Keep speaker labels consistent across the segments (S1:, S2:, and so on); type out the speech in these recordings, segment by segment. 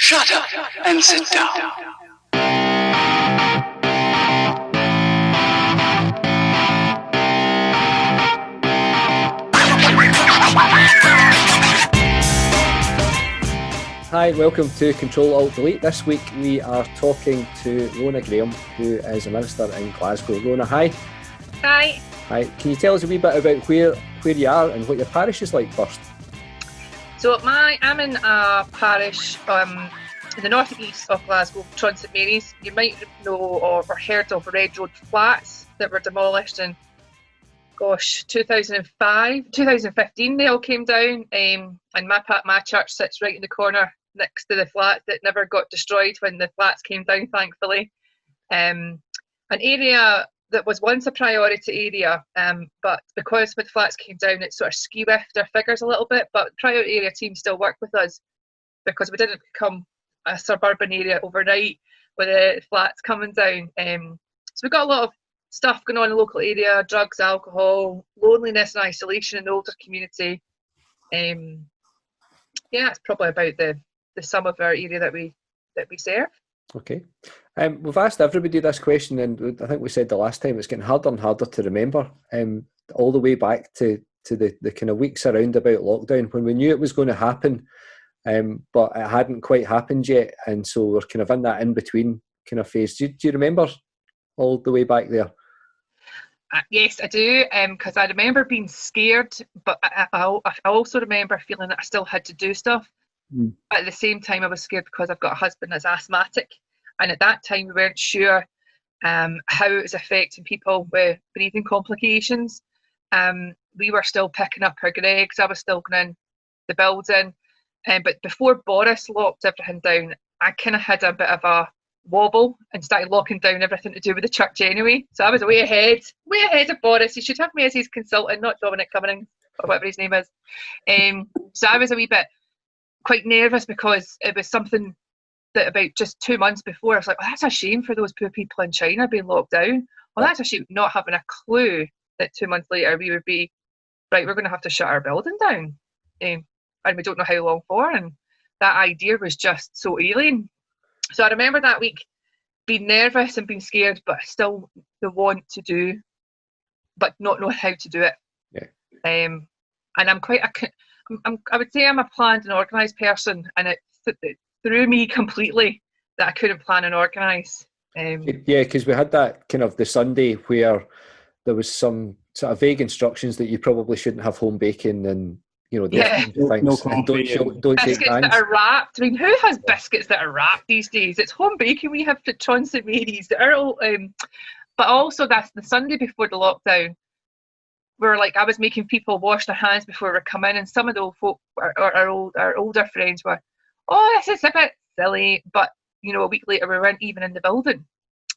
S1: Shut up and sit down.
S2: Hi, welcome to Ctrl-Alt-Delete. This week we are talking to Rhona Graham, who is a minister in Glasgow. Rhona, hi.
S3: Hi.
S2: Hi. Can you tell us a wee bit about where you are and what your parish is like first?
S3: So I'm in a parish in the northeast of Glasgow, Tron St Mary's. You might know or heard of Red Road flats that were demolished in 2015 they all came down, and my church sits right in the corner next to the flat that never got destroyed when the flats came down, thankfully. An area that was once a priority area, but because when the flats came down, it sort of skew-whiffed our figures a little bit, but the priority area team still work with us because we didn't become a suburban area overnight with the flats coming down. So we've got a lot of stuff going on in the local area: drugs, alcohol, loneliness and isolation in the older community. It's probably about the sum of our area that we serve.
S2: Okay. We've asked everybody this question, and I think we said the last time it's getting harder and harder to remember, all the way back to the kind of weeks around about lockdown when we knew it was going to happen, but it hadn't quite happened yet, and so we're kind of in that in-between kind of phase. Do you remember all the way back there?
S3: Yes, I do, because I remember being scared, but I also remember feeling that I still had to do stuff. But at the same time, I was scared because I've got a husband that's asthmatic, and at that time we weren't sure how it was affecting people with breathing complications. We were still picking up our Gregs. I was still going in the building, but before Boris locked everything down, I kind of had a bit of a wobble and started locking down everything to do with the church anyway. So I was way ahead of Boris. He should have me as his consultant, not Dominic Cummings or whatever his name is. So I was a wee bit quite nervous because it was something that about just 2 months before I was like, well, that's a shame for those poor people in China being locked down. Well, that's a shame not having a clue that 2 months later we would be, right, we're going to have to shut our building down. And we don't know how long for. And that idea was just so alien. So I remember that week being nervous and being scared, but still the want to do, but not know how to do it.
S2: Yeah.
S3: And I would say I'm a planned and organised person, and it threw me completely that I couldn't plan and organise.
S2: Because we had that kind of the Sunday where there was some sort of vague instructions that you probably shouldn't have home baking and things. And don't
S3: biscuits that are wrapped. I mean, who has biscuits that are wrapped these days? It's home baking. We have the Tron St Mary's that are all, but also that's the Sunday before the lockdown. I was making people wash their hands before we come in, and some of the old folk, our older friends were, oh, this is a bit silly, but a week later we weren't even in the building.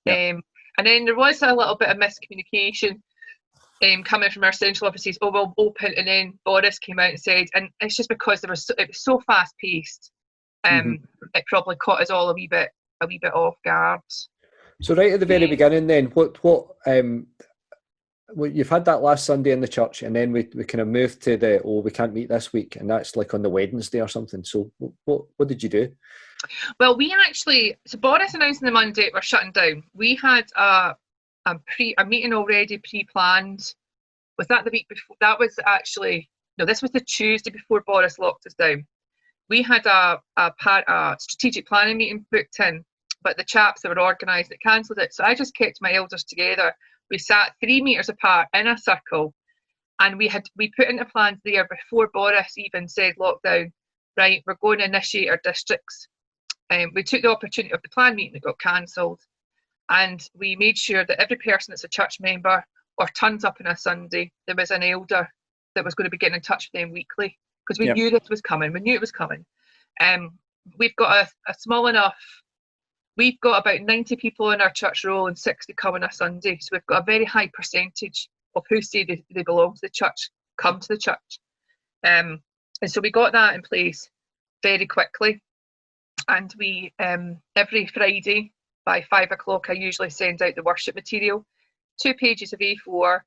S3: Yeah. And then there was a little bit of miscommunication coming from our central offices. Oh, we'll open, and then Boris came out and said, and it's just because it was so fast paced. It probably caught us all a wee bit off guard.
S2: So right at the very beginning, then what you've had that last Sunday in the church, and then we kind of moved to we can't meet this week, and that's like on the Wednesday or something. So what did you do?
S3: Well, so Boris announced on the Monday we're shutting down. We had a meeting already pre-planned. Was that the week before? That was this was the Tuesday before Boris locked us down. We had a strategic planning meeting booked in, but the chaps that were organised it cancelled it. So I just kept my elders together. We sat 3 metres apart in a circle, and we put into plans there before Boris even said lockdown. Right, we're going to initiate our districts. We took the opportunity of the plan meeting that got cancelled, and we made sure that every person that's a church member or turns up on a Sunday, there was an elder that was going to be getting in touch with them weekly, because we knew this was coming. We knew it was coming. We've got a small enough. We've got about 90 people in our church roll and 60 come on a Sunday. So we've got a very high percentage of who say they belong to the church come to the church. And so we got that in place very quickly. And we, every Friday by 5 o'clock, I usually send out the worship material, 2 pages of A4,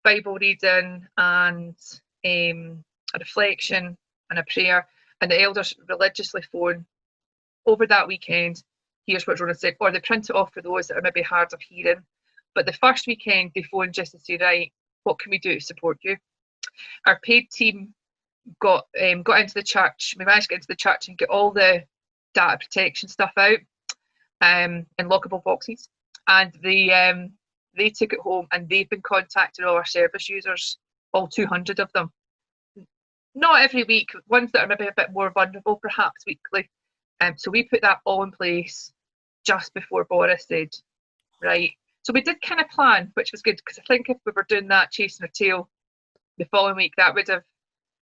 S3: Bible reading and a reflection and a prayer. And the elders religiously phone over that weekend, here's what Rhona said, or they print it off for those that are maybe hard of hearing. But the first weekend, they phone just to say, right, what can we do to support you? Our paid team got into the church. We managed to get into the church and get all the data protection stuff out in lockable boxes, and they took it home, and they've been contacting all our service users, all 200 of them. Not every week, ones that are maybe a bit more vulnerable, perhaps weekly. So we put that all in place just before Boris said, right. So we did kind of plan, which was good, because I think if we were doing that chasing our tail the following week, that would have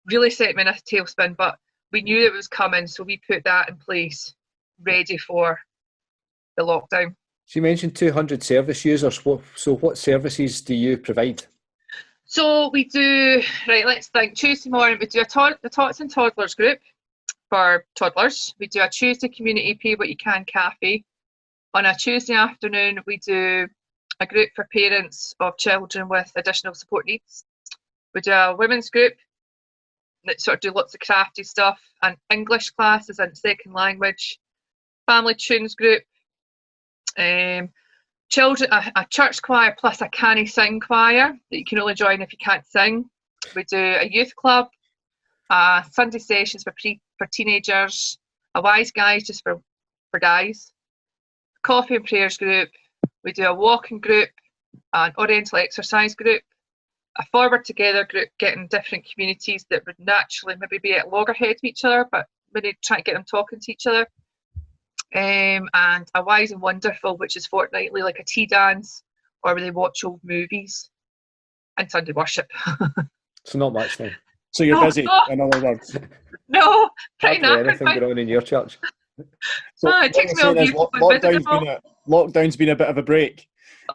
S3: really set me in a tailspin. But we knew it was coming, so we put that in place, ready for the lockdown.
S2: So you mentioned 200 service users. What services do you provide?
S3: So we do, right, let's think, Tuesday morning we do the Tots and Toddlers group for toddlers. We do a Tuesday community pay what you can cafe. On a Tuesday afternoon we do a group for parents of children with additional support needs. We do a women's group that sort of do lots of crafty stuff, and English classes and second language, family tunes group, children, a church choir plus a canny sing choir that you can only join if you can't sing. We do a youth club, Sunday sessions for teenagers, a wise guys just for guys, coffee and prayers group. We do a walking group, an oriental exercise group, a forward together group, getting different communities that would naturally maybe be at loggerheads with each other, but maybe try to get them talking to each other. And a wise and wonderful, which is fortnightly, like a tea dance, or where they watch old movies, and Sunday worship.
S2: So not much then.
S4: So you're busy, in other words.
S3: No, pretty
S2: Hardly
S3: knackered.
S2: anything going on in your church.
S4: So
S3: it takes me all
S4: saying is
S3: year.
S4: lockdown's been a bit of a break.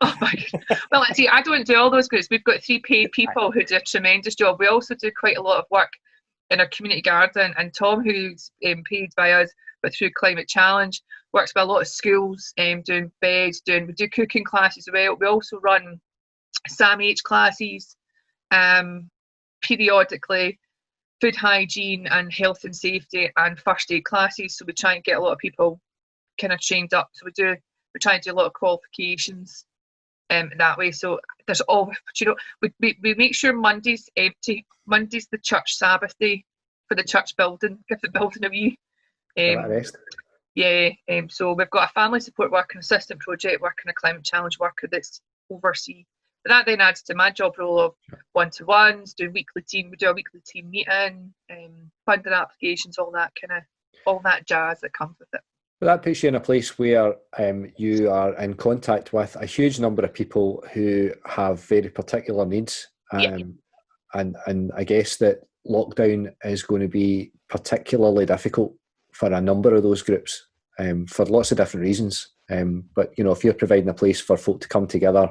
S3: Oh my God. Well, see, I don't do all those groups. We've got 3 paid people who do a tremendous job. We also do quite a lot of work in our community garden, and Tom, who's paid by us but through Climate Challenge, works with a lot of schools, doing beds, we do cooking classes as well. We also run SAMH classes periodically, food hygiene and health and safety and first aid classes. So we try and get a lot of people kind of trained up. So we try and do a lot of qualifications that way. So there's always, we make sure Monday's empty. Monday's the church Sabbath day for the church building, give the building a wee so we've got a family support worker, an assistant project worker, and a climate challenge worker that's oversee. But that then adds to my job role of one-to-ones, doing weekly team. We do a weekly team meeting, funding applications, all that jazz that comes with it.
S2: Well, that puts you in a place where you are in contact with a huge number of people who have very particular needs, and I guess that lockdown is going to be particularly difficult for a number of those groups, for lots of different reasons. But if you're providing a place for folk to come together,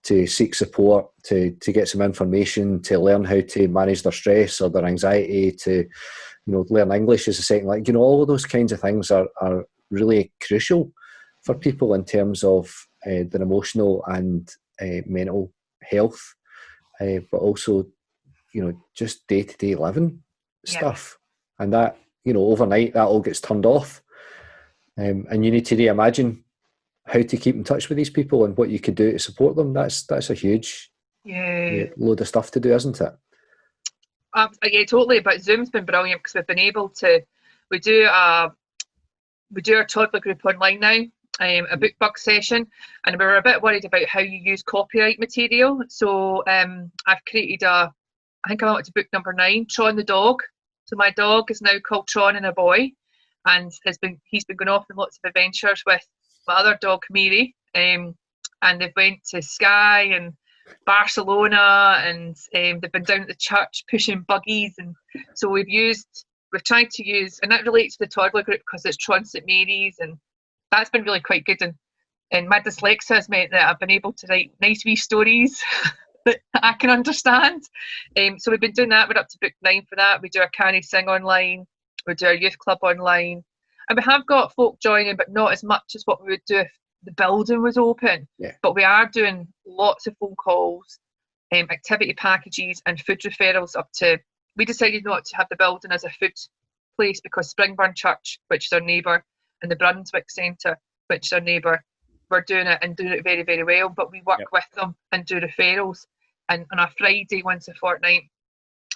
S2: to seek support, to get some information, to learn how to manage their stress or their anxiety, to learn English as a second language, all of those kinds of things are really crucial for people in terms of their emotional and mental health, but also just day-to-day living stuff. And that overnight that all gets turned off, and you need to reimagine how to keep in touch with these people and what you could do to support them. That's a huge load of stuff to do, isn't it?
S3: Yeah, totally. But Zoom's been brilliant because we've been able to. We do our toddler group online now, a book bug session, and we were a bit worried about how you use copyright material. So I've created I think I went to book number 9, Tron the dog. So my dog is now called Tron and a boy, and he's been going off on lots of adventures with my other dog Mary, and they've went to Skye and Barcelona, and they've been down at the church pushing buggies, and so we've tried to use, and that relates to the toddler group because it's Tron St Mary's, and that's been really quite good, and my dyslexia has meant that I've been able to write nice wee stories that I can understand. So we've been doing that. We're up to book 9 for that. We do our Canny Sing online, we do our youth club online, and we have got folk joining, but not as much as what we would do if the building was open. But we are doing lots of phone calls, activity packages and food referrals up to. We decided not to have the building as a food place because Springburn Church, which is our neighbour, and the Brunswick Centre, which is our neighbour, we're doing it and doing it very, very well. But we work with them and do referrals. And on a Friday once a fortnight,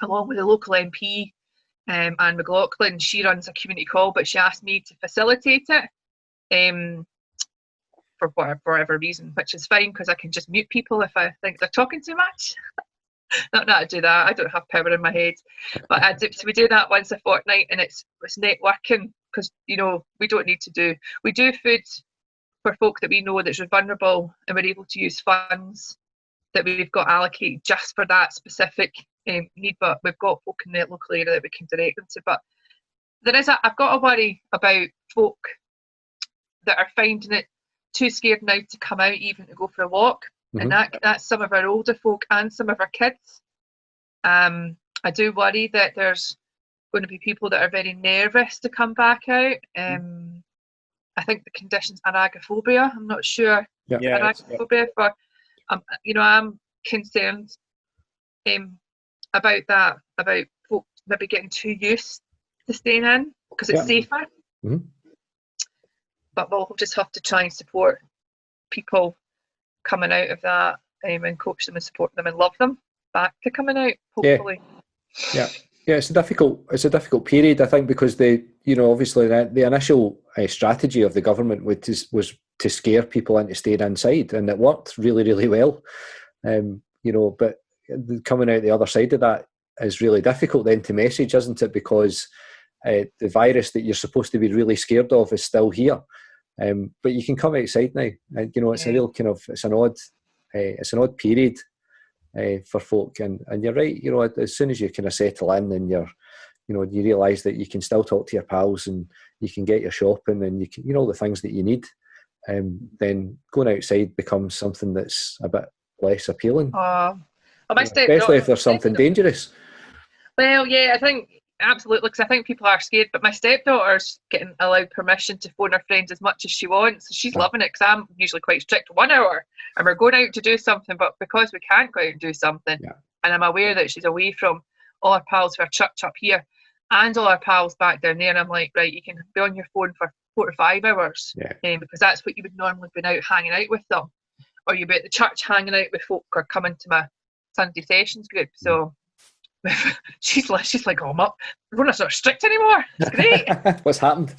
S3: along with the local MP, Anne McLaughlin, she runs a community call, but she asked me to facilitate it for whatever reason, which is fine because I can just mute people if I think they're talking too much. Not that I do that. I don't have power in my head, but so we do that once a fortnight, and it's networking because we do food for folk that we know that's vulnerable, and we're able to use funds that we've got allocated just for that specific need. But we've got folk in the local area that we can direct them to. But I've got a worry about folk that are finding it too scared now to come out even to go for a walk. And that's some of our older folk and some of our kids. I do worry that there's going to be people that are very nervous to come back out. I think the condition's aragophobia. I'm not sure. Aragophobia. I'm concerned about that, about folk maybe getting too used to staying in because it's safer. But we'll just have to try and support people coming out of that and coach them and support them and love them back to coming out, hopefully.
S2: Yeah, it's a difficult period, I think, because obviously the initial strategy of the government was to scare people into staying inside, and it worked really, really well. But coming out the other side of that is really difficult then to message, isn't it? Because the virus that you're supposed to be really scared of is still here. But you can come outside now. It's a real kind of it's an odd period for folk, and you're right. As soon as you kind of settle in and you realise that you can still talk to your pals and you can get your shopping and you can all the things that you need, then going outside becomes something that's a bit less appealing. Especially if there's something dangerous.
S3: Well, yeah, I think. Absolutely, because I think people are scared. But my stepdaughter's getting allowed permission to phone her friends as much as she wants. She's loving it because I'm usually quite strict. 1 hour, and we're going out to do something. But because we can't go out and do something, and I'm aware that she's away from all our pals who are church up here and all our pals back down there, and I'm like, right, you can be on your phone for 4 to 5 hours, because that's what you would normally be out hanging out with them, or you'd be at the church hanging out with folk or coming to my Sunday sessions group. So. she's like, oh, we're not so strict anymore. It's great.
S2: What's happened?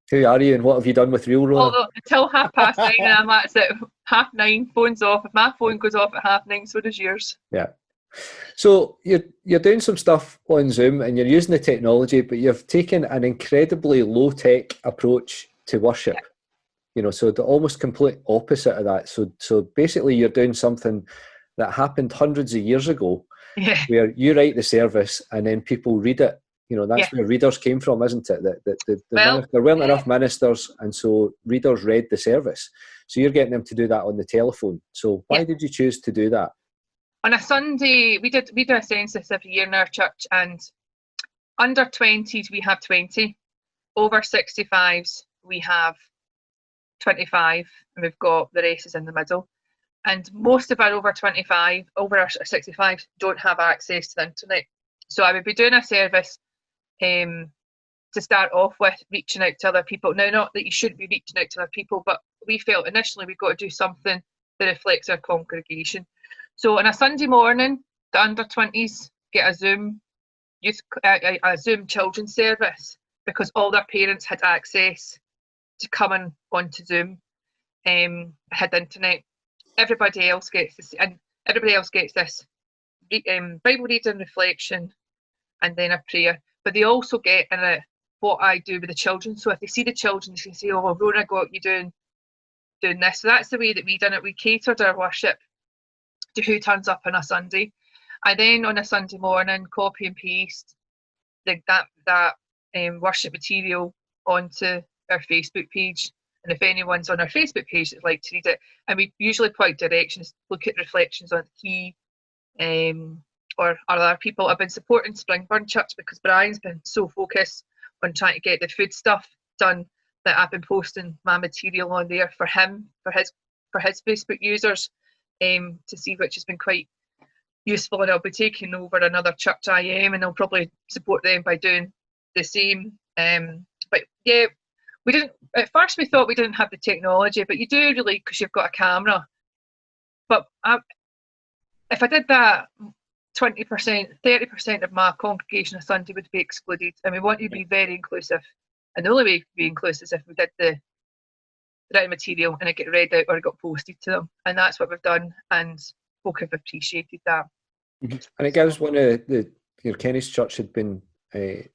S2: Who are you and what have you done with real Rhona?
S3: Although until 9:30, and I'm that's it. 9:30, phone's off. If my phone goes off at 9:30, so does yours.
S2: Yeah. So you're doing some stuff on Zoom and you're using the technology, but you've taken an incredibly low tech approach to worship. So the almost complete opposite of that. So basically, you're doing something that happened hundreds of years ago. Where you write the service and then people read it. That's where readers came from, isn't it? There weren't enough ministers, and so readers read the service. So you're getting them to do that on the telephone. So why did you choose to do that?
S3: On a Sunday, we do a census every year in our church, and under 20s we have 20, over 65s we have 25, and we've got the races in the middle. And most of our over 65 don't have access to the internet. So I would be doing a service to start off with, reaching out to other people. Now, not that you shouldn't be reaching out to other people, but we felt initially we've got to do something that reflects our congregation. So on a Sunday morning, the under 20s get a Zoom children's service because all their parents had access to coming onto Zoom, had the internet. Everybody else gets this, and everybody else gets this Bible reading, reflection, and then a prayer. But they also get what I do with the children. So if they see the children, they can say, "Oh, well, Rhona got you doing this." So that's the way that we done it. We catered our worship to who turns up on a Sunday. I then on a Sunday morning copy and paste that worship material onto our Facebook page. And if anyone's on our Facebook page that'd like to read it, and we usually point directions, look at reflections on the key, or other people. I've been supporting Springburn Church because Brian's been so focused on trying to get the food stuff done that I've been posting my material on there for him, for his Facebook users, to see, which has been quite useful. And I'll be taking over another church IM, and I'll probably support them by doing the same. But yeah. we didn't, at first we thought we didn't have the technology, but you do really, because you've got a camera. But if I did that, 20%, 30% of my congregation on Sunday would be excluded. And we want to be very inclusive. And the only way to be inclusive is if we did the written material and it get read out or it got posted to them. And that's what we've done. And folk have appreciated that.
S2: And it gives one of Kenny's church had been kind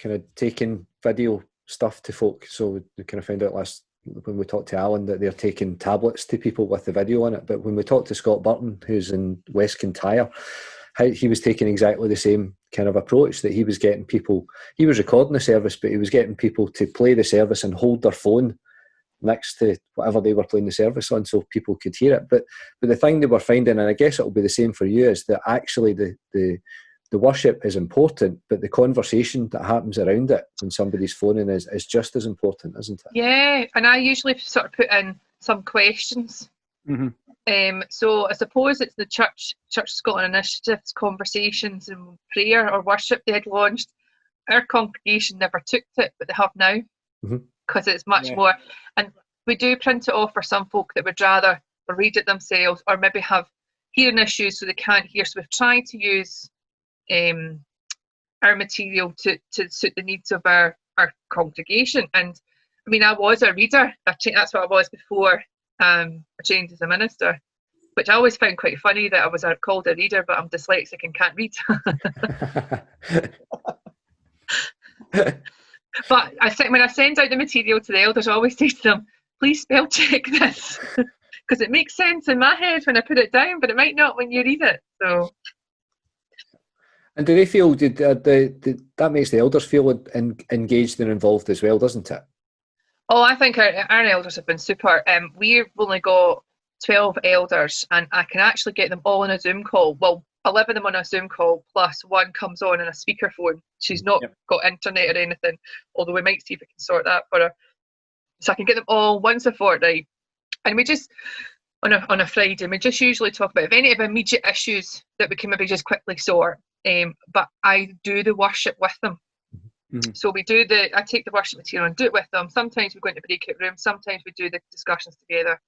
S2: of taking video stuff to folk. So we kind of found out when we talked to Alan that they're taking tablets to people with the video on it. But when we talked to Scott Burton, who's in West Kintyre, he was taking exactly the same kind of approach, that he was getting people, he was recording the service, but he was getting people to play the service and hold their phone next to whatever they were playing the service on so people could hear it. But the thing they were finding, and I guess it'll be the same for you, is that actually the worship is important, but the conversation that happens around it when somebody's phoning is just as important, isn't it?
S3: Yeah, and I usually sort of put in some questions. So I suppose it's the Church Scotland Initiative's conversations and prayer or worship they had launched. Our congregation never took it, but they have now, because it's much more. And we do print it off for some folk that would rather read it themselves or maybe have hearing issues so they can't hear. So we've tried to use our material to suit the needs of our congregation. And I mean, I was a reader. That's what I was before I trained as a minister, which I always found quite funny that I was called a reader, but I'm dyslexic and can't read. But when I send out the material to the elders, I always say to them, please spell check this, because it makes sense in my head when I put it down, but it might not when you read it. So.
S2: And do they feel, that makes the elders feel engaged and involved as well, doesn't it?
S3: Oh, I think our elders have been super. We've only got 12 elders, and I can actually get them all on a Zoom call. Well, 11 of them on a Zoom call, plus one comes on a speakerphone. She's not got internet or anything, although we might see if we can sort that for her. So I can get them all once a fortnight. And we just, on a Friday, we just usually talk about any of immediate issues that we can maybe just quickly sort. But I do the worship with them. So I take the worship material and do it with them. Sometimes we go into breakout rooms, sometimes we do the discussions together.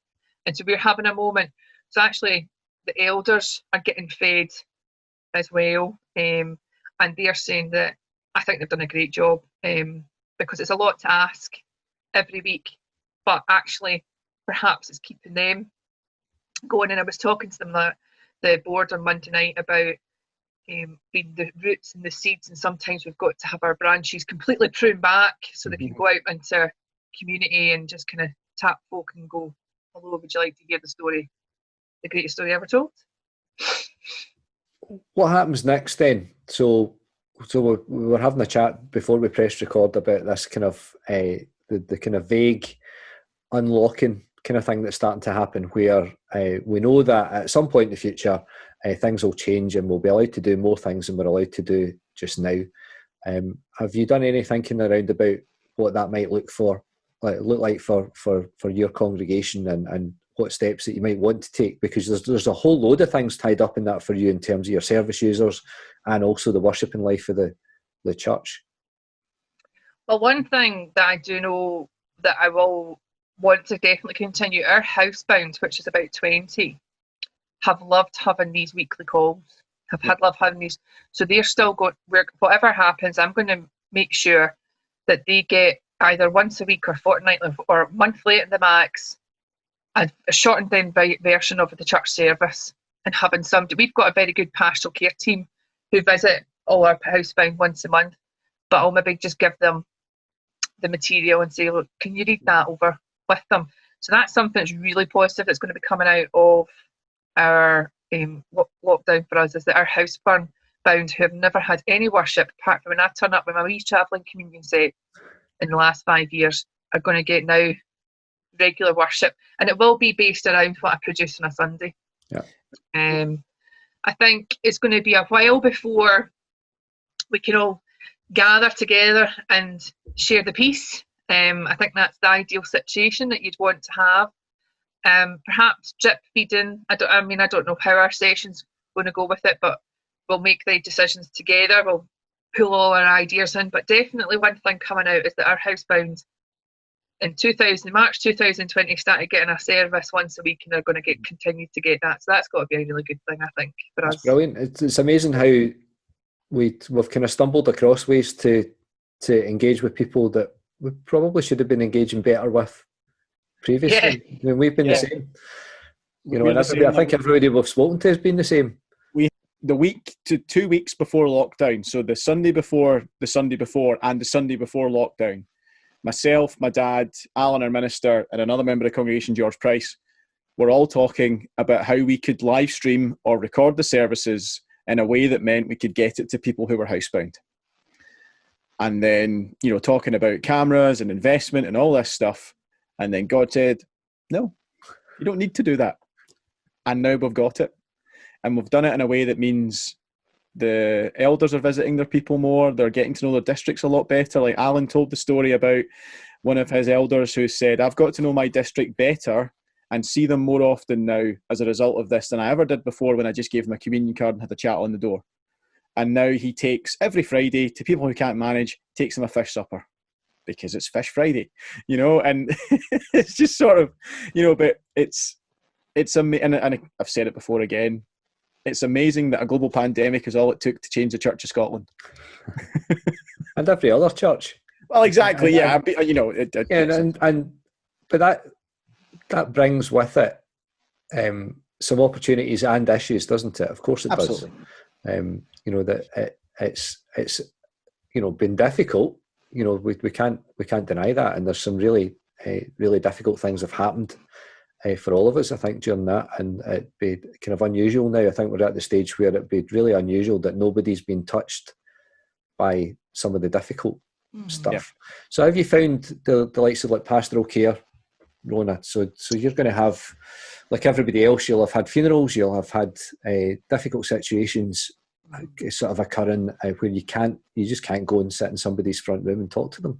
S3: And so we're having a moment. So actually the elders are getting fed as well. And they're saying that I think they've done a great job, because it's a lot to ask every week. But actually, perhaps it's keeping them going. And I was talking to them, the board on Monday night, about being the roots and the seeds, and sometimes we've got to have our branches completely pruned back so they can go out into community and just kind of tap folk and go, hello, would you like to hear the story, the greatest story ever told?
S2: What happens next then? So we were having a chat before we pressed record about this kind of the kind of vague unlocking kind of thing that's starting to happen, where we know that at some point in the future things will change and we'll be allowed to do more things than we're allowed to do just now. Have you done any thinking around about what that might look like for your congregation, and what steps that you might want to take? Because there's a whole load of things tied up in that for you in terms of your service users and also the worshipping life of the church. Well,
S3: one thing that I do know that I will want to definitely continue, our housebound, which is about 20, have loved having these weekly calls, loved having these. So they're still going, whatever happens, I'm going to make sure that they get either once a week or fortnightly or monthly at the max, a shortened down version of the church service, and having we've got a very good pastoral care team who visit all our housebound once a month, but I'll maybe just give them the material and say, look, can you read that over with them? So that's something that's really positive that's going to be coming out of our lockdown for us, is that our housebound who have never had any worship apart from when I turn up with my wee travelling communion set in the last 5 years are going to get now regular worship, and it will be based around what I produce on a Sunday. I think it's going to be a while before we can all gather together and share the peace. I think that's the ideal situation that you'd want to have. Perhaps drip feeding. I don't know how our session's going to go with it, but we'll make the decisions together. We'll pull all our ideas in. But definitely one thing coming out is that our housebound in March 2020 started getting a service once a week, and they're going to continue to get that. So that's got to be a really good thing, I think, for us.
S2: That's brilliant. It's amazing how we've kind of stumbled across ways to engage with people that we probably should have been engaging better with previously.
S3: Yeah.
S2: I mean, we've been the same. You know, and I think everybody we've spoken to has been the same.
S4: The week to 2 weeks before lockdown, so the Sunday before, and the Sunday before lockdown, myself, my dad, Alan, our minister, and another member of the congregation, George Price, were all talking about how we could live stream or record the services in a way that meant we could get it to people who were housebound. And then, you know, talking about cameras and investment and all this stuff. And then God said, no, you don't need to do that. And now we've got it. And we've done it in a way that means the elders are visiting their people more. They're getting to know their districts a lot better. Like Alan told the story about one of his elders who said, I've got to know my district better and see them more often now as a result of this than I ever did before when I just gave them a communion card and had a chat on the door. And now he takes every Friday to people who can't manage, takes them a fish supper because it's Fish Friday, you know, and it's just sort of, you know, but it's amazing. And I've said it before again, it's amazing that a global pandemic is all it took to change the Church of Scotland.
S2: And every other church.
S4: Well, exactly, yeah. You know,
S2: but that brings with it some opportunities and issues, doesn't it? Of course it
S4: Absolutely.
S2: does. You know, that it's you know, been difficult. You know, we can't deny that, and there's some really difficult things have happened for all of us, I think, during that, and it'd be kind of unusual now. I think we're at the stage where it'd be really unusual that nobody's been touched by some of the difficult stuff. Yeah. So have you found the likes of like pastoral care, Rhona? So you're going to have, like everybody else, you'll have had funerals, you'll have had difficult situations sort of occurring where you just can't go and sit in somebody's front room and talk to them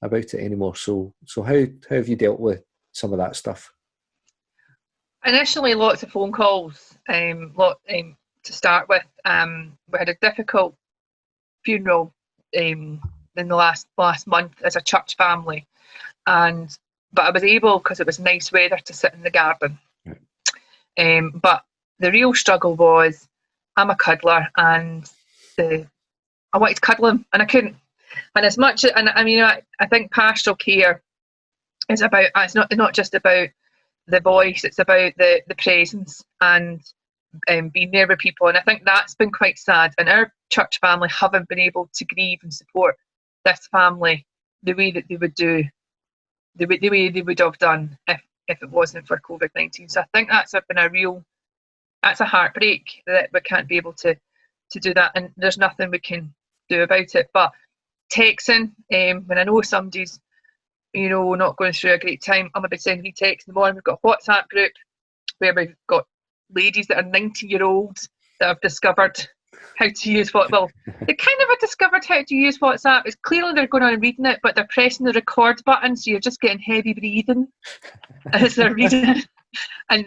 S2: about it anymore. So how have you dealt with some of that stuff?
S3: Initially, lots of phone calls. To start with, we had a difficult funeral in the last month as a church family, but I was able, because it was nice weather, to sit in the garden. But the real struggle was, I'm a cuddler, and I wanted to cuddle him, and I couldn't. And as much, and I mean, I think pastoral care is about, it's not just about the voice, it's about the presence and being there with people. And I think that's been quite sad. And our church family haven't been able to grieve and support this family the way that they would do, the way they would have done if it wasn't for COVID-19. So I think that's been that's a heartbreak that we can't be able to do that, and there's nothing we can do about it. But texting, when I know somebody's, you know, not going through a great time, I'm about sending texts in the morning. We've got a WhatsApp group where we've got ladies that are 90-year-olds that have discovered how to use they kind of have discovered how to use WhatsApp. It's clearly they're going on and reading it, but they're pressing the record button, so you're just getting heavy breathing as they're reading. And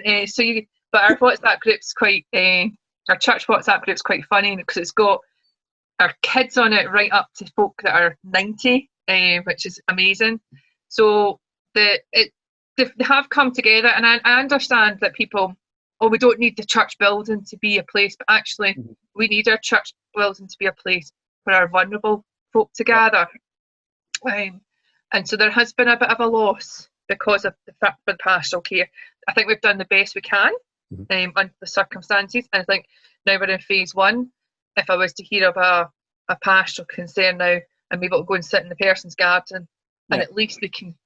S3: but our WhatsApp group's our church WhatsApp group's quite funny because it's got our kids on it right up to folk that are 90, which is amazing. So they have come together, and I understand that people, we don't need the church building to be a place, but actually we need our church building to be a place for our vulnerable folk to gather. And so there has been a bit of a loss because of the pastoral care. I think we've done the best we can under the circumstances. And I think now we're in phase 1. If I was to hear of a pastoral concern now, I'm able to go and sit in the person's garden, and at least we can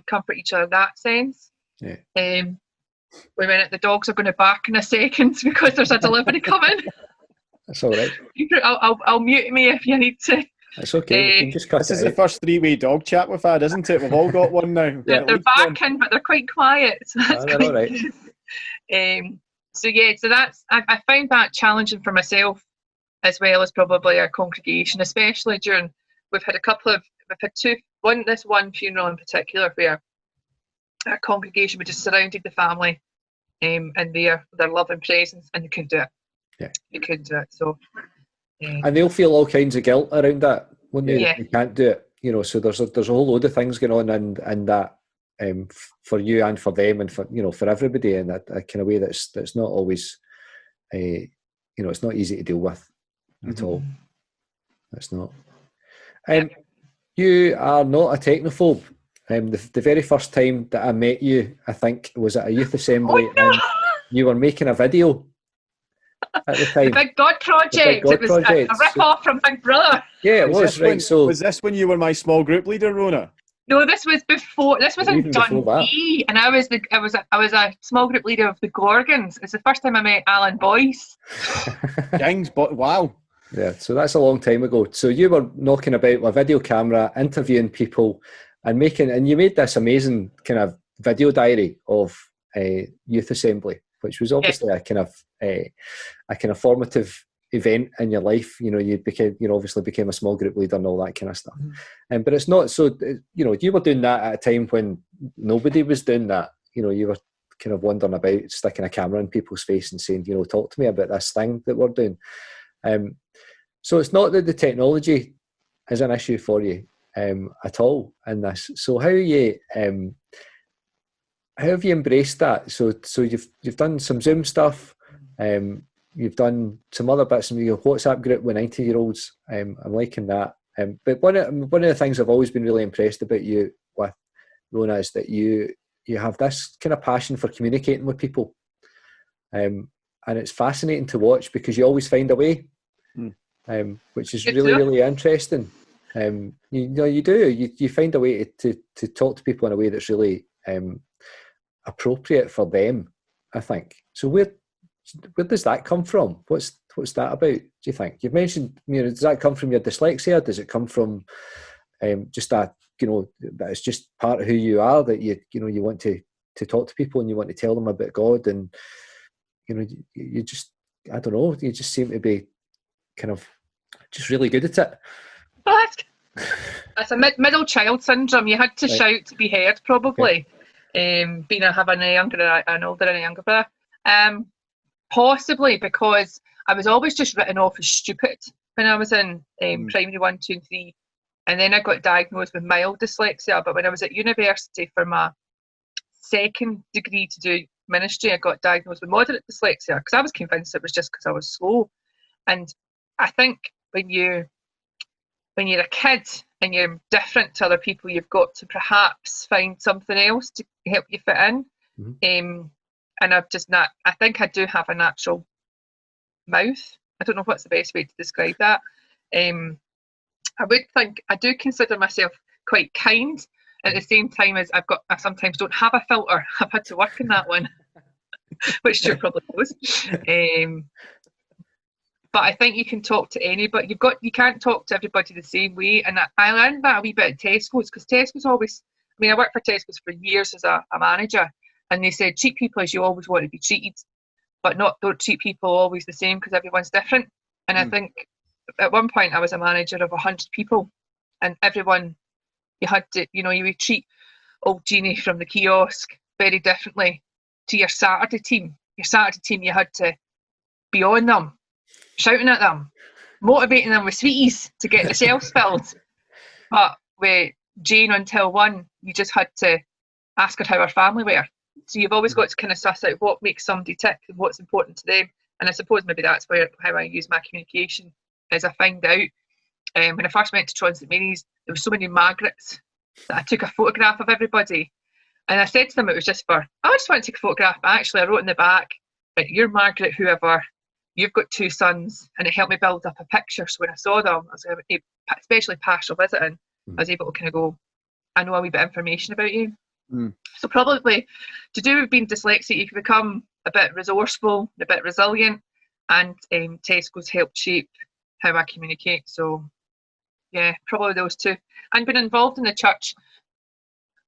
S3: comfort each other in that sense. Yeah. Wait a minute, the dogs are going to bark in a second because there's a delivery coming.
S2: That's all right.
S3: I'll mute me if you need to.
S2: That's okay. We can just cut
S4: this is the first 3-way dog chat we've had, isn't it? We've all got one now.
S3: They're barking, but they're quite quiet. So that's
S2: they're all right.
S3: So that's I found that challenging for myself, as well as probably our congregation, especially during we've had this one funeral in particular where our congregation we just surrounded the family and their love and presence, and they couldn't do it.
S2: Yeah,
S3: they couldn't do it. So
S2: and they'll feel all kinds of guilt around that when they can't do it. you know, so there's a whole load of things going on in that for you and for them and for, you know, for everybody in a kind of way that's not always, you know, it's not easy to deal with at all. It's not. You are not a technophobe. The very first time that I met you, I think, was at a youth assembly, and you were making a video at the time.
S3: The Big God Project. It was a rip-off from Big Brother.
S2: Yeah, it was. Right. So
S4: was this when you were my small group leader, Rhona?
S3: No, this was before. This was in Dundee, and I was a small group leader of the Gorgons. It's the first time I met Alan Boyce.
S4: Gangs, but wow.
S2: Yeah, so that's a long time ago. So you were knocking about with a video camera, interviewing people, and you made this amazing kind of video diary of youth assembly, which was obviously a kind of formative event in your life. You know, you obviously became a small group leader and all that kind of stuff. But it's not so. You know, you were doing that at a time when nobody was doing that. You know, you were kind of wandering about, sticking a camera in people's face and saying, you know, talk to me about this thing that we're doing. So it's not that the technology is an issue for you at all in this. So how have you embraced that? So you've done some Zoom stuff. You've done some other bits in your WhatsApp group with 90-year-olds. I'm liking that. But one of the things I've always been really impressed about you with, Rhona, is that you have this kind of passion for communicating with people. And it's fascinating to watch because you always find a way. Which is really, really interesting. You do. You find a way to talk to people in a way that's really appropriate for them, I think. So where does that come from? What's that about, do you think? You've mentioned, you know, does that come from your dyslexia? Does it come from just that, you know, that it's just part of who you are, that you want to talk to people and you want to tell them about God, and you know, you just, I don't know, you just seem to be kind of just really good at it.
S3: That's a middle child syndrome. You had to shout to be heard, probably. Being having a younger, an older and a younger brother. Possibly because I was always just written off as stupid when I was in primary 1, 2 and 3. And then I got diagnosed with mild dyslexia. But when I was at university for my second degree to do ministry, I got diagnosed with moderate dyslexia because I was convinced it was just because I was slow. And I think when you're a kid and you're different to other people, you've got to perhaps find something else to help you fit in. And I've just not. I think I do have a natural mouth. I don't know what's the best way to describe that. I would think I do consider myself quite kind. At the same time as I sometimes don't have a filter. I've had to work on that one, which Stuart probably knows. But I think you can talk to anybody. You can't talk to everybody the same way. And I learned that a wee bit at Tesco's, because Tesco's always, I mean, I worked for Tesco's for years as a manager, and they said treat people as you always want to be treated, but don't treat people always the same because everyone's different. And I think at one point I was a manager of 100 people, and everyone, you had to, you would treat old Jeannie from the kiosk very differently to your Saturday team. Your Saturday team, you had to be on them, shouting at them, motivating them with sweeties to get the shelves filled. But with Jane on Till 1, you just had to ask her how her family were. So you've always got to kind of suss out what makes somebody tick and what's important to them. And I suppose maybe that's how I use my communication, is I find out when I first went to Tron St Mary's, there were so many Margarets that I took a photograph of everybody. And I said to them it was just I just want to take a photograph. But actually I wrote in the back, right, you're Margaret whoever, you've got 2 sons, and it helped me build up a picture. So when I saw them, I was able to, especially pastoral visiting, I was able to kind of go, I know a wee bit of information about you. So probably to do with being dyslexic, you can become a bit resourceful, a bit resilient, and Tesco's helped shape how I communicate. So yeah, probably those 2. And been involved in the church.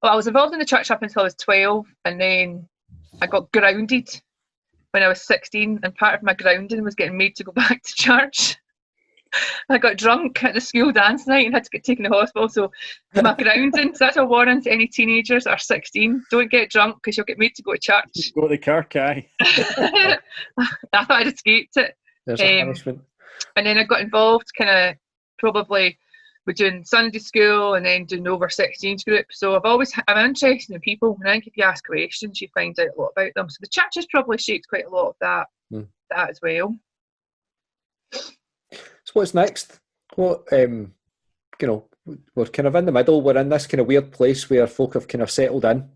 S3: Well, I was involved in the church up until I was 12, and then I got grounded when I was 16, and part of my grounding was getting made to go back to church. I got drunk at the school dance night and had to get taken to hospital. So my grounding, so that's a warning to any teenagers that are 16, don't get drunk because you'll get made to go to church.
S4: Go to the kirk, aye.
S3: I thought I'd escaped it.
S2: There's a punishment.
S3: And then I got involved kind of probably we're doing Sunday school and then doing the over 16s group. So I'm interested in people, and I think if you ask questions, you find out a lot about them. So the church has probably shaped quite a lot of that as well.
S2: So what's next? What you know, we're kind of in the middle. We're in this kind of weird place where folk have kind of settled in,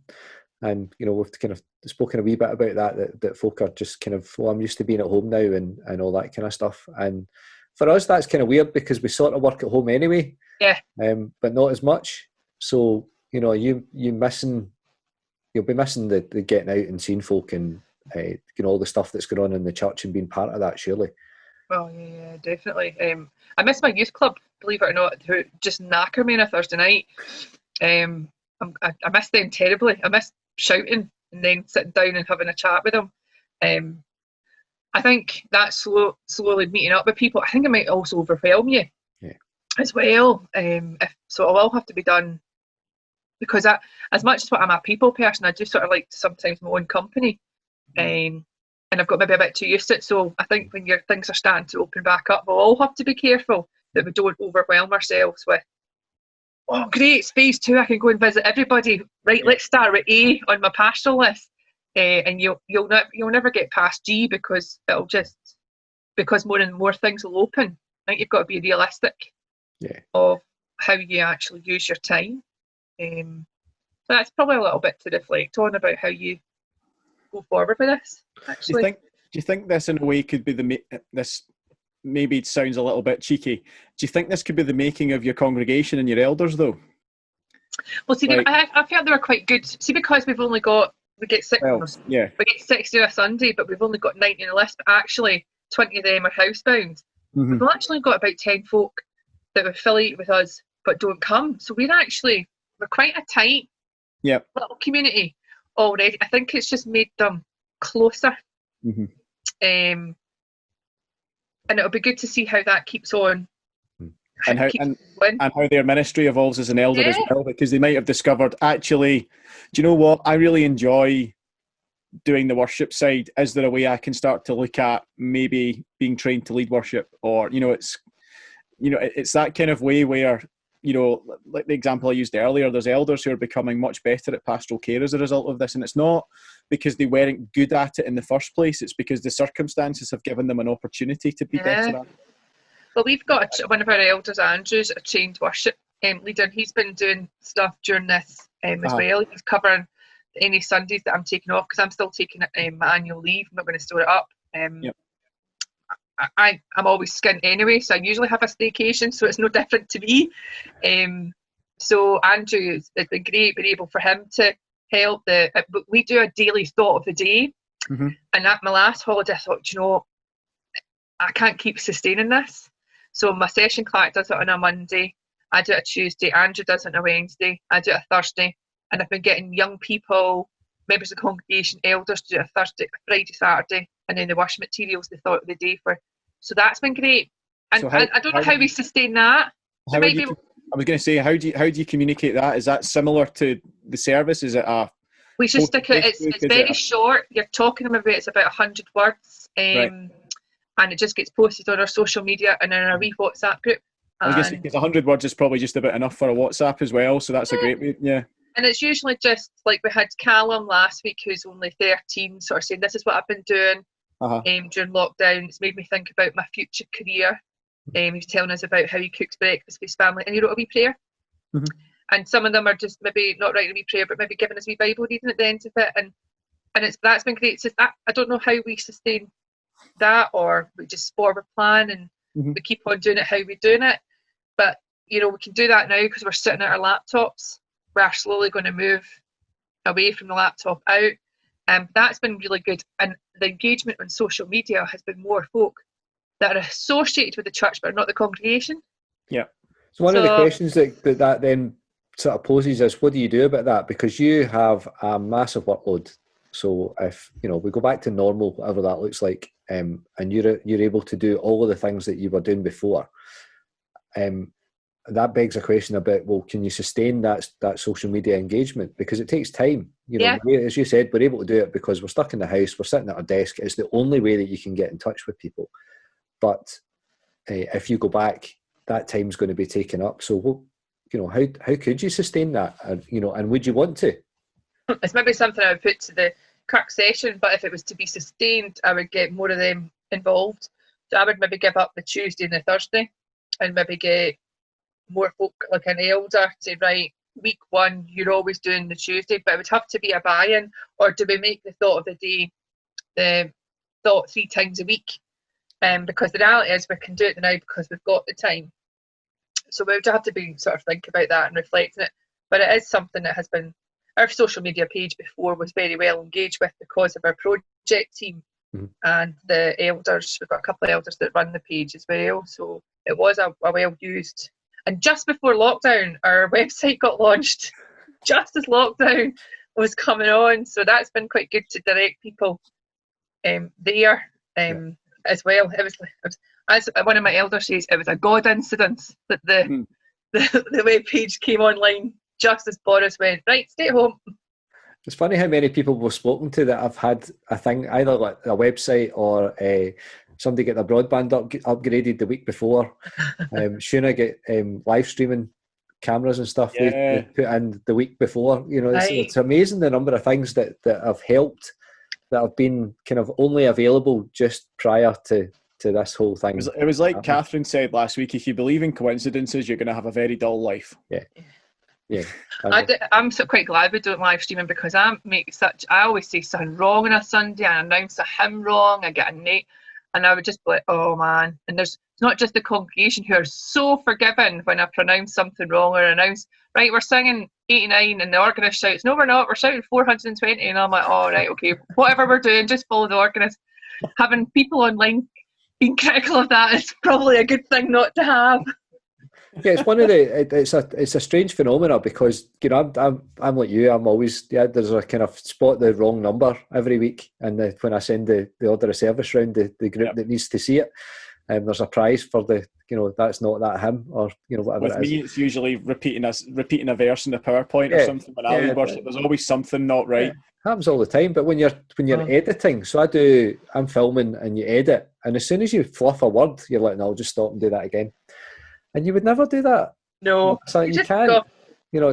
S2: and you know, we've kind of spoken a wee bit about that folk are just kind of, well, I'm used to being at home now and all that kind of stuff. And for us, that's kind of weird because we sort of work at home anyway.
S3: Yeah.
S2: But not as much. So you know, you'll be missing the getting out and seeing folk and you know, all the stuff that's going on in the church and being part of that, surely.
S3: Well, yeah, definitely. I miss my youth club, believe it or not, who just knacker me on a Thursday night. I miss them terribly. I miss shouting and then sitting down and having a chat with them. I think that's slowly meeting up with people. I think it might also overwhelm you as well. So it'll all have to be done, because as much as what I'm a people person, I do sort of like sometimes my own company. And I've got maybe a bit too used to it. So I think when your things are starting to open back up, we'll all have to be careful that we don't overwhelm ourselves with, oh great, it's phase 2, I can go and visit everybody. Right, let's start with A on my pastoral list. And you'll never get past G because more and more things will open. I think you've got to be realistic of how you actually use your time. So that's probably a little bit to reflect on about how you go forward with this. Actually,
S4: Do you think this in a way could be this? Maybe it sounds a little bit cheeky. Do you think this could be the making of your congregation and your elders, though?
S3: Well, see, I felt they were quite good. See, because we get 60 on a Sunday, but we've only got 90 on the list. But actually, 20 of them are housebound. We've actually got about 10 folk that would affiliate with us but don't come. So we're quite a tight little community already. I think it's just made them closer. And it'll be good to see how that keeps on.
S4: And how their ministry evolves as an elder as well, because they might have discovered, actually, do you know what, I really enjoy doing the worship side. Is there a way I can start to look at maybe being trained to lead worship? Or it's that kind of way where, you know, like the example I used earlier, there's elders who are becoming much better at pastoral care as a result of this, and it's not because they weren't good at it in the first place, it's because the circumstances have given them an opportunity to be better at it.
S3: Well, we've got one of our elders, Andrew's a trained worship leader, and he's been doing stuff during this as well. He's covering any Sundays that I'm taking off, because I'm still taking my annual leave. I'm not going to store it up. I'm always skint anyway, so I usually have a staycation, so it's no different to me. So Andrew, it's been great being able for him to help. But we do a daily thought of the day, and at my last holiday I thought, you know, I can't keep sustaining this. So my session clerk does it on a Monday, I do it a Tuesday, Andrew does it on a Wednesday, I do it a Thursday, and I've been getting young people, members of the congregation, elders, to do it a Thursday, Friday, Saturday, and then the worship materials, the thought of the day for. So that's been great. And so I don't know how we sustain that. I
S4: was going to say, how do you communicate that? Is that similar to the service? Is it
S3: we just stick it, it's very short. You're talking about it's about 100 words. And it just gets posted on our social media and in our wee WhatsApp group.
S4: I was going to say, because 100 words is probably just about enough for a WhatsApp as well, so that's a great way,
S3: And it's usually just, like we had Callum last week, who's only 13, sort of saying, this is what I've been doing during lockdown. It's made me think about my future career. He was telling us about how he cooks breakfast for his family, and he wrote a wee prayer. And some of them are just maybe not writing a wee prayer, but maybe giving us a wee Bible reading at the end of it. And that's been great. So I don't know how we sustain that, or we just forward plan and we keep on doing it how we're doing it. But you know, we can do that now because we're sitting at our laptops. We're slowly going to move away from the laptop out, and that's been really good. And the engagement on social media has been more folk that are associated with the church but are not the congregation.
S2: So one of the questions that then sort of poses is, what do you do about that? Because you have a massive workload. So if, you know, we go back to normal, whatever that looks like, and you're able to do all of the things that you were doing before, that begs a question about, well, can you sustain that social media engagement? Because it takes time. You know, as you said, we're able to do it because we're stuck in the house, we're sitting at our desk. It's the only way that you can get in touch with people. But if you go back, that time's going to be taken up. So what, how could you sustain that? And would you want to?
S3: It's maybe something I would put to the Kirk session, but if it was to be sustained, I would get more of them involved. So I would maybe give up the Tuesday and the Thursday, and maybe get more folk like an elder say, right, week 1 you're always doing the Tuesday, but it would have to be a buy-in. Or do we make the thought of the day the thought 3 times a week? Because the reality is we can do it now because we've got the time. So we would have to be sort of think about that and reflecting it. But it is something that has been, our social media page before was very well engaged with because of our project team and the elders. We've got a couple of elders that run the page as well. So it was a well used. And just before lockdown, our website got launched, just as lockdown was coming on. So that's been quite good to direct people there as well. It was, as one of my elders says, it was a God incident that the web page came online just as Boris went, right, stay at home.
S2: It's funny how many people we've spoken to that have had a thing, either like a website or somebody get their broadband upgraded the week before. Shuna get live streaming cameras and stuff they put in the week before. It's amazing the number of things that have helped, that have been kind of only available just prior to this whole thing.
S4: It was like Catherine said last week, if you believe in coincidences, you're going to have a very dull life.
S2: Yeah.
S3: I'm so quite glad we don't live streaming, because I always say something wrong on a Sunday and announce a hymn wrong, I get a name, and I would just be like, oh man. And it's not just the congregation who are so forgiving when I pronounce something wrong, or announce, right, we're singing 89 and the organist shouts, no we're not, we're shouting 420, and I'm like, oh right, okay, whatever we're doing, just follow the organist. Having people online being critical of that is probably a good thing not to have.
S2: Yeah, it's one of the. It's a strange phenomena, because I'm like you. I'm always there's a kind of spot the wrong number every week, and when I send the order of service round the group that needs to see it, there's a prize for the that's not that hymn, or whatever.
S4: With me, it's usually repeating a verse in the PowerPoint or something. When I worship, there's always something not right.
S2: Yeah. Happens all the time. But when you're editing, so I'm filming and you edit, and as soon as you fluff a word, you're like, no, I'll just stop and do that again. And you would never do that.
S3: No,
S2: so you can't.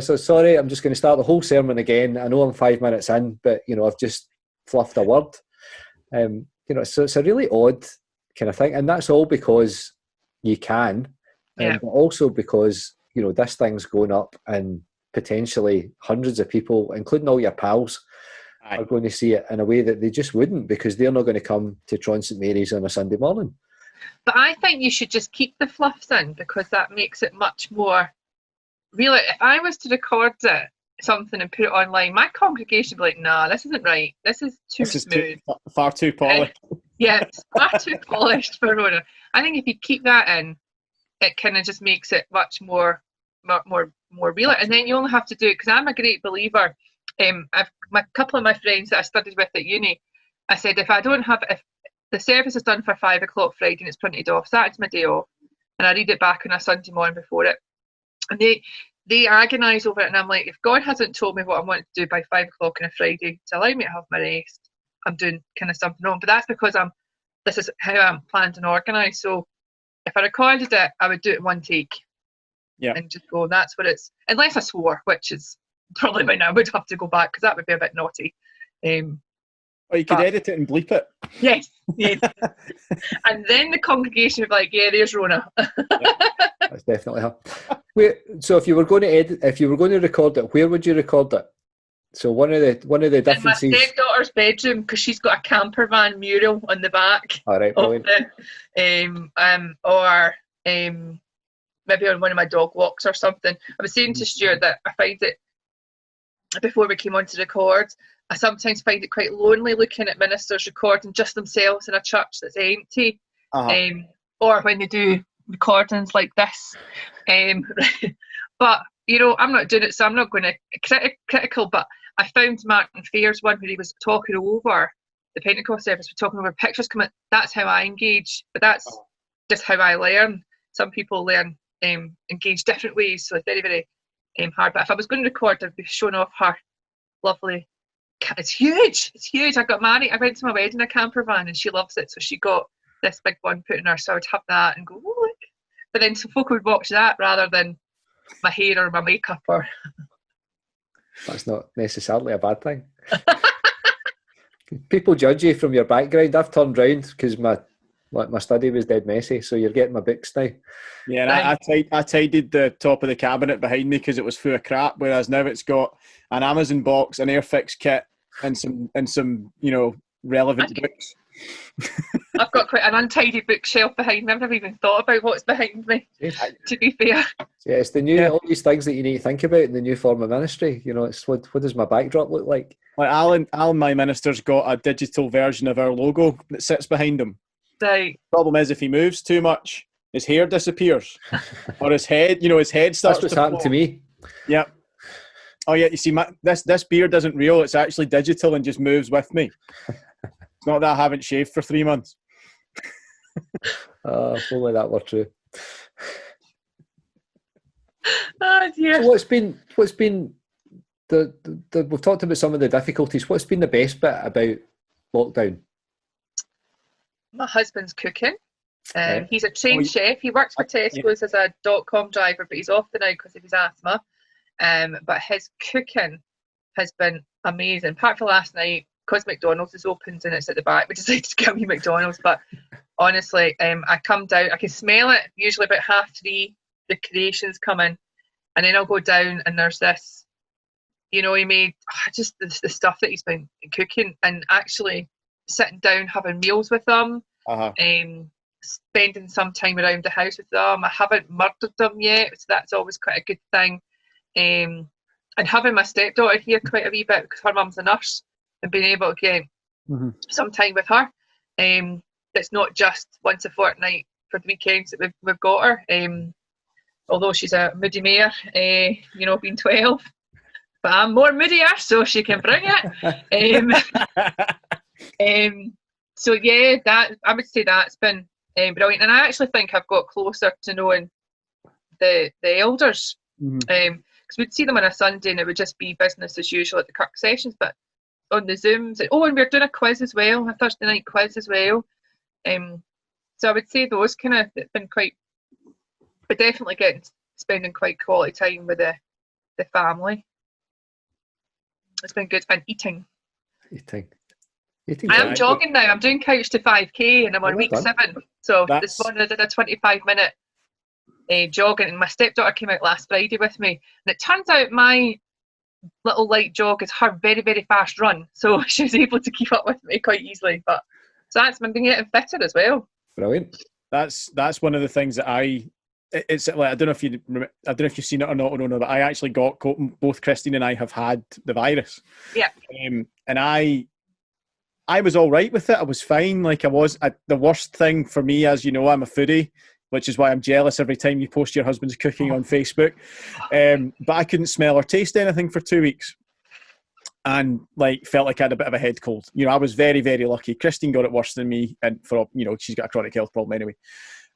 S2: So sorry, I'm just going to start the whole sermon again. I know I'm 5 minutes in, but I've just fluffed a word. So it's a really odd kind of thing, and that's all because you can, but also because this thing's going up, and potentially hundreds of people, including all your pals, are going to see it in a way that they just wouldn't, because they're not going to come to Tron St Mary's on a Sunday morning.
S3: But I think you should just keep the fluffs in, because that makes it much more real. If I was to record something and put it online, my congregation would be like, nah, this isn't right. This is too smooth.
S4: Far too polished.
S3: It's far too polished for Rhona. I think if you keep that in, it kind of just makes it much more real. And then you only have to do it, because I'm a great believer. A couple of my friends that I studied with at uni, I said, if the service is done for 5 o'clock Friday and it's printed off, Saturday's my day off, and I read it back on a Sunday morning before it, and they agonise over it, and I'm like, if God hasn't told me what I want to do by 5 o'clock on a Friday to allow me to have my rest, I'm doing kind of something wrong. But that's because this is how I'm planned and organised. So if I recorded it, I would do it in one take, and just go, that's what it's, unless I swore, which is probably when I would have to go back, because that would be a bit naughty.
S4: Or you could edit it and bleep it.
S3: Yes. And then the congregation would be like, yeah, there's Rhona.
S2: That's definitely her. So if you were going to record it, where would you record it? So one of the differences.
S3: In my stepdaughter's bedroom, because she's got a camper van mural on the back.
S2: All right, brilliant.
S3: Or maybe on one of my dog walks or something. I was saying to Stuart that I find it, before we came on to record, I sometimes find it quite lonely looking at ministers recording just themselves in a church that's empty, or when they do recordings like this. But I'm not doing it, so I'm not going to critical. But I found Martin Fair's one where he was talking over the Pentecost service, we're talking over pictures coming. That's how I engage, but that's just how I learn. Some people learn engage different ways, so it's very, very hard. But if I was going to record, I'd be showing off her lovely. It's huge. I got married. I went to my wedding in a camper van, and she loves it. So she got this big one put in her. So I would have that and go, oh look. but then so folk would watch that rather than my hair or my makeup. Or
S2: That's not necessarily a bad thing. People judge you from your background. I've turned round because my study was dead messy, so you're getting my books now.
S4: Yeah, and I tidied the top of the cabinet behind me because it was full of crap, whereas now it's got an Amazon box, an Airfix kit, and some relevant books.
S3: I've got quite an untidy bookshelf behind me. I've never even thought about what's behind me, to be fair.
S2: Yeah, it's the new all these things that you need to think about in the new form of ministry. It's what does my backdrop look like?
S4: Like Alan, my minister's got a digital version of our logo that sits behind him.
S3: Right.
S4: Problem is, if he moves too much, his hair disappears, or his head starts.
S2: That's what's happened to me.
S4: Yeah. Oh yeah, you see, this beard isn't real. It's actually digital and just moves with me. It's not that I haven't shaved for 3 months.
S2: If only that were true.
S3: Oh dear.
S2: So what's been we've talked about some of the difficulties. What's been the best bit about lockdown?
S3: My husband's cooking.
S2: Right.
S3: He's a trained chef. He works for Tesco's as a .com driver, but he's off now because of his asthma. But his cooking has been amazing. Apart from last night, because McDonald's is opened and it's at the back, we decided to get me McDonald's. But honestly, I come down, I can smell it. Usually about 3:30, the creations come in, and then I'll go down and there's this. He made just the stuff that he's been cooking, and actually sitting down having meals with them, spending some time around the house with them. I haven't murdered them yet, so that's always quite a good thing. And having my stepdaughter here quite a wee bit because her mum's a nurse, and being able to get some time with her. It's not just once a fortnight for the weekends that we've got her. Although she's a moody mare, being 12. But I'm more moodier, so she can bring it. So yeah, that I would say that's been brilliant, and I actually think I've got closer to knowing the elders, because we'd see them on a Sunday and it would just be business as usual at the Kirk sessions, but on the Zooms, and we're doing a quiz as well, a Thursday night quiz as well. So I would say those kind of been quite, but definitely spending quite quality time with the family. It's been good, and eating. I am jogging now. I'm doing couch to 5k, and I'm on week 7. So this morning I did a 25-minute jogging, and my stepdaughter came out last Friday with me, and it turns out my little light jog is her very, very fast run. So she was able to keep up with me quite easily. But so that's been getting fitter as well.
S2: Brilliant.
S4: That's one of the things that it's like, I don't know if you've seen it or not, Rhona, but I actually got both Christine and I have had the virus.
S3: Yeah.
S4: And I was all right with it. I was fine. Like the worst thing for me, as you know, I'm a foodie, which is why I'm jealous every time you post your husband's cooking on Facebook. But I couldn't smell or taste anything for 2 weeks, and felt like I had a bit of a head cold. I was very, very lucky. Christine got it worse than me, and she's got a chronic health problem anyway.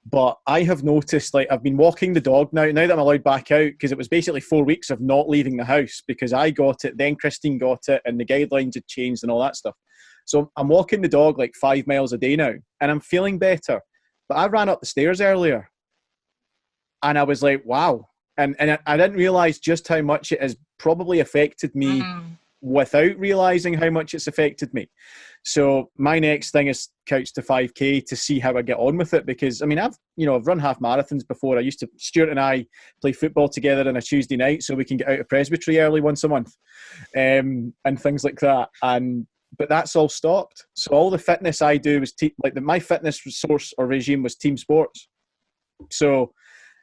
S4: But I have noticed, I've been walking the dog now that I'm allowed back out, because it was basically 4 weeks of not leaving the house because I got it, then Christine got it, and the guidelines had changed and all that stuff. So I'm walking the dog 5 miles a day now, and I'm feeling better. But I ran up the stairs earlier, and I was like, wow. And I didn't realise just how much it has probably affected me without realising how much it's affected me. So my next thing is couch to 5k to see how I get on with it, because I've run half marathons before. Stuart and I play football together on a Tuesday night so we can get out of presbytery early once a month, and things like that. But that's all stopped. So all the fitness I do was my fitness resource or regime was team sports. So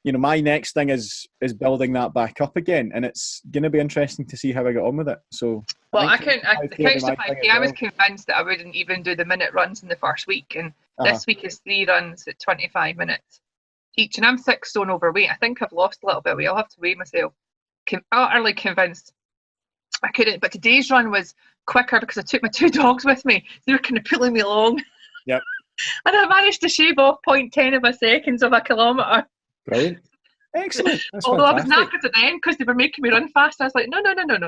S4: my next thing is building that back up again, and it's going to be interesting to see how I get on with it. So,
S3: the couch to 5k, I was convinced that I wouldn't even do the minute runs in the first week, and this week is 3 runs at 25 minutes each, and I'm 6 stone overweight. I think I've lost a little bit of weight. I'll have to weigh myself. Utterly convinced I couldn't, but today's run was quicker because I took my 2 dogs with me. They were kind of pulling me along.
S4: Yep.
S3: And I managed to shave off 0.10 of a seconds of a kilometre.
S2: Brilliant. Excellent. That's
S3: Although
S2: fantastic.
S3: I was knackered at the end because they were making me run fast. I was like, no,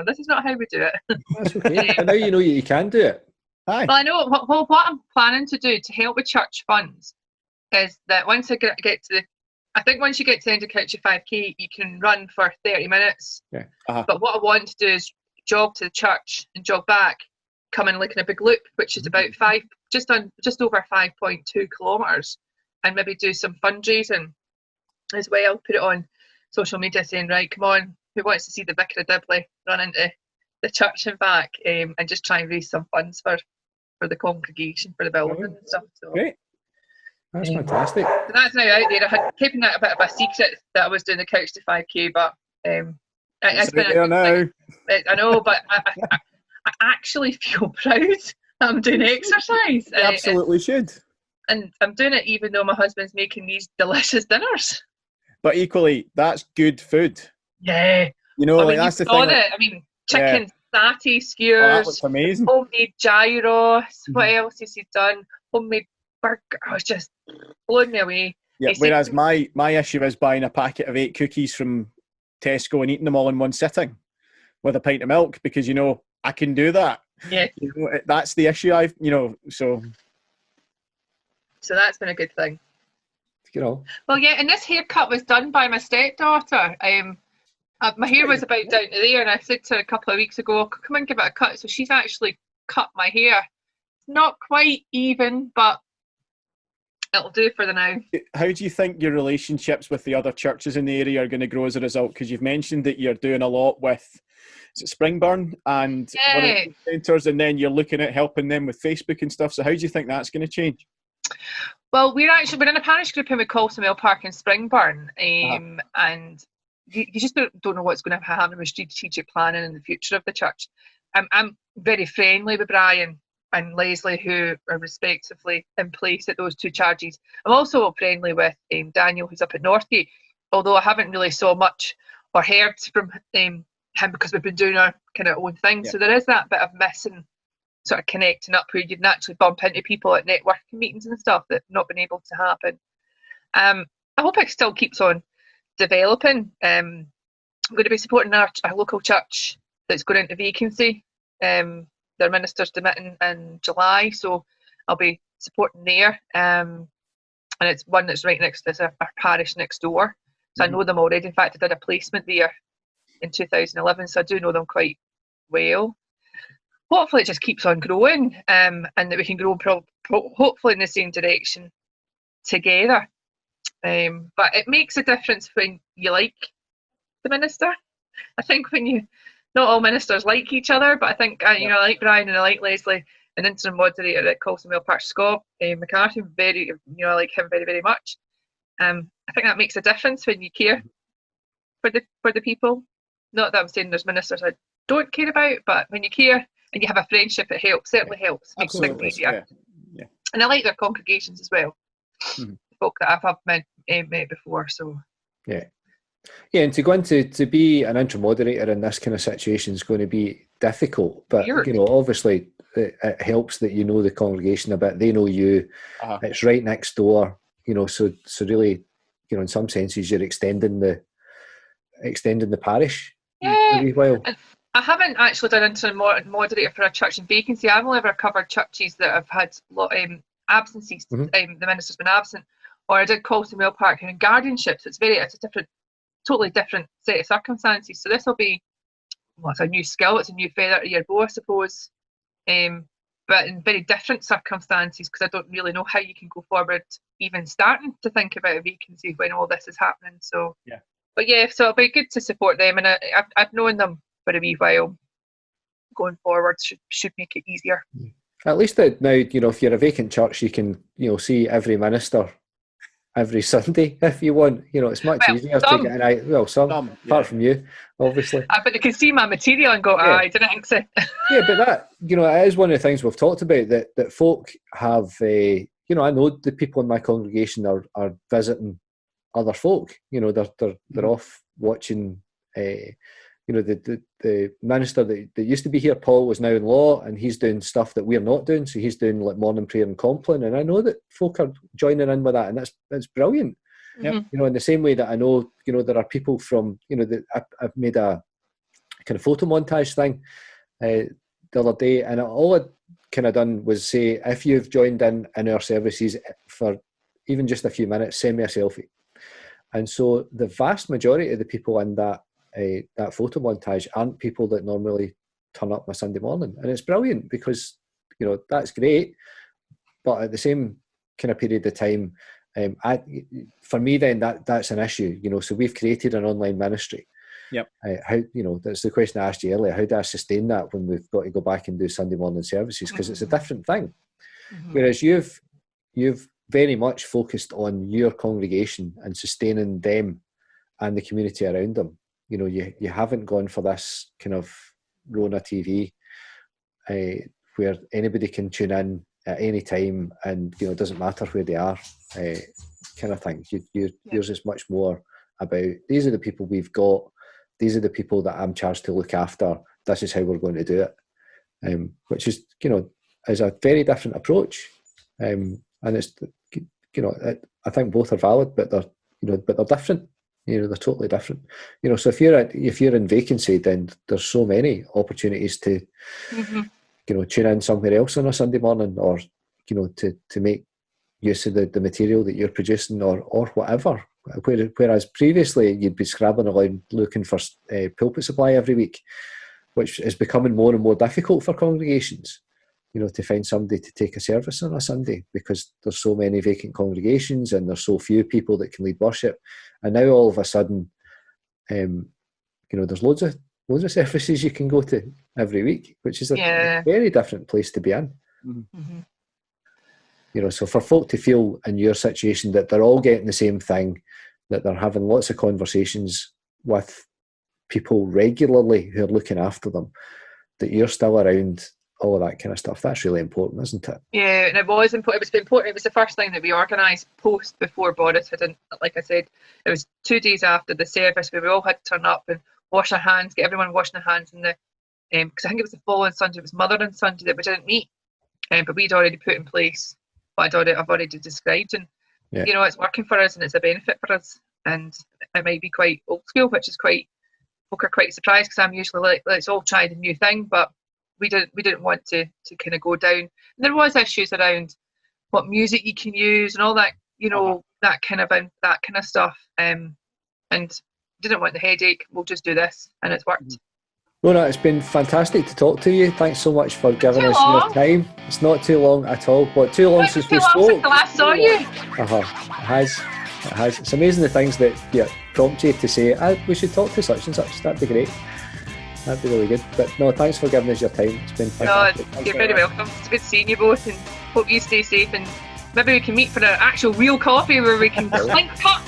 S3: this is not how we do it.
S2: That's okay. And now you know you can do it.
S4: Aye.
S3: Well, I know what I'm planning to do to help with church funds is that once I get to I think once you get to the end of Couch to 5K, you can run for 30 minutes.
S2: Yeah.
S3: But what I want to do is jog to the church and jog back, come in like in a big loop, which is about just over 5.2 kilometres, and maybe do some fundraising as well. Put it on social media saying, right, come on, who wants to see the Vicar of Dibley run into the church and back, and just try and raise some funds for the congregation, for the building and stuff. So,
S2: great. That's fantastic.
S3: So that's now out there. I had keeping that a bit of a secret that I was doing the Couch to 5K, but it's been
S4: there now.
S3: I know, but I actually feel proud that I'm doing exercise.
S4: You absolutely should.
S3: And I'm doing it even though my husband's making these delicious dinners.
S4: But equally, that's good food.
S3: Yeah.
S4: You know, like, that's the thing.
S3: I mean, chicken satay skewers.
S4: Oh, that looks amazing.
S3: Homemade gyros. What else has he done? Homemade burger. Oh, it's just blowing me away.
S4: Yeah. Whereas my issue is buying a packet of 8 cookies from Tesco and eating them all in one sitting with a pint of milk, because I can do that.
S3: Yeah.
S4: That's the issue. So
S3: that's been a good thing.
S2: Well,
S3: yeah, and this haircut was done by my stepdaughter. My hair was about down to there, and I said to her a couple of weeks ago, come and give it a cut. So she's actually cut my hair. Not quite even, but it'll do for the now.
S4: How do you think your relationships with the other churches in the area are going to grow as a result? Because you've mentioned that you're doing a lot with Springburn and one of the centres, and then you're looking at helping them with Facebook and stuff. So how do you think that's going to change?
S3: Well, we're in a parish group in Colsonwell Park in Springburn, and you just don't know what's going to happen with strategic planning in the future of the church. I'm very friendly with Brian and Leslie, who are respectively in place at those 2 charges. I'm also friendly with Daniel, who's up at Northgate, although I haven't really saw much or heard from him because we've been doing our kind of own thing. So there is that bit of missing sort of connecting up where you'd naturally bump into people at networking meetings and stuff that's not been able to happen. I hope it still keeps on developing. I'm going to be supporting our local church that's going into vacancy. Their minister's demitting in July, so I'll be supporting there. And it's one that's right next to our parish next door. So I know them already. In fact, I did a placement there in 2011, so I do know them quite well. Hopefully it just keeps on growing, and that we can grow hopefully in the same direction together. But it makes a difference when you like the minister. I think not all ministers like each other, but I think I like Brian and I like Leslie, an interim moderator at Colsonwell Park, Scott McCarthy. I like him very, very much. I think that makes a difference when you care for the people. Not that I'm saying there's ministers I don't care about, but when you care and you have a friendship, it helps. Certainly helps. Makes things easier. Yeah. And I like their congregations as well. Folk that I've met before. So
S2: yeah, and to go into to be an interim moderator in this kind of situation is going to be difficult. But obviously it helps that you know the congregation a bit. They know you. It's right next door. So really, in some senses, you're extending the parish.
S3: Yeah.
S2: A wee while.
S3: And I haven't actually done interim moderator for a church in vacancy. I've only ever covered churches that have had absences. The minister's been absent, or I did Colsonwell Park in guardianship. So it's a totally different set of circumstances. So this will be, it's a new skill. It's a new feather to your bow, I suppose. But in very different circumstances, because I don't really know how you can go forward, even starting to think about a vacancy when all this is happening. So
S4: yeah.
S3: But yeah, so it'll be good to support them, and I've known them for a wee while. Going forward should make it easier.
S2: At least that now, if you're a vacant church, you can, see every minister every Sunday if you want. It's much easier to get an eye. Well, some apart from you, obviously.
S3: But they can see my material and go, I didn't think so.
S2: Yeah, but that, it is one of the things we've talked about, that folk have, I know the people in my congregation are visiting other folk. They're off watching, the minister that used to be here, Paul, was now in law, and he's doing stuff that we're not doing. So he's doing like morning prayer and Compline, and I know that folk are joining in with that, and that's brilliant. In the same way that I know, there are people from, that I've made a kind of photo montage thing the other day, and all I kind of done was say, if you've joined in our services for even just a few minutes, send me a selfie. And so the vast majority of the people in that photo montage aren't people that normally turn up on a Sunday morning. And it's brilliant because, you know, that's great. But at the same kind of period of time, for me then that's an issue, you know. So we've created an online ministry.
S4: Yep.
S2: How, you know, that's the question I asked you earlier. How do I sustain that when we've got to go back and do Sunday morning services? Because it's a different thing. Whereas you've very much focused on your congregation and sustaining them and the community around them. You know, you haven't gone for this kind of Rhona TV where anybody can tune in at any time, and, you know, it doesn't matter where they are, kind of thing. Yours is much more about, these are the people we've got, these are the people that I'm charged to look after, this is how we're going to do it, which is, you know, is a very different approach, and it's, you know, I think both are valid, but they're, you know, but they're different. You know, they're totally different. You know, so if you're in vacancy, then there's so many opportunities to, you know, tune in somewhere else on a Sunday morning, or, you know, to make use of the material that you're producing, or whatever. Whereas previously you'd be scrabbling around looking for pulpit supply every week, which is becoming more and more difficult for congregations, you know, to find somebody to take a service on a Sunday, because there's so many vacant congregations and there's so few people that can lead worship. And now all of a sudden, you know, there's loads of services you can go to every week, which is a very different place to be in. You know, so for folk to feel in your situation that they're all getting the same thing, that they're having lots of conversations with people regularly who are looking after them, that you're still around, all of that kind of stuff, that's really important, isn't it?
S3: Yeah, and it was important. It was important. It was the first thing that we organised before Boris had, like I said, it was 2 days after the service where we all had to turn up and wash our hands, get everyone washing their hands in the, because I think it was the following Sunday, it was Mother and Sunday that we didn't meet, but we'd already put in place what I've already described, and you know, it's working for us and it's a benefit for us, and it might be quite old school, which is folk are quite surprised, because I'm usually like, let's all try the new thing, but we didn't want to kind of go down. And there was issues around what music you can use and all that, you know, that kind of stuff, and didn't want the headache. We'll just do this, and it's worked.
S2: Rhona, it's been fantastic to talk to you. Thanks so much for giving us your time. It's not too long at all. What, too long since we spoke?
S3: Since the last saw you.
S2: It has. It's amazing the things that prompt you to say, we should talk to such and such. That'd be great. That'd be really good. But no, thanks for giving us your time. It's been fantastic.
S3: You're very welcome. It's good seeing you both, and hope you stay safe, and maybe we can meet for an actual real coffee where we can clink cups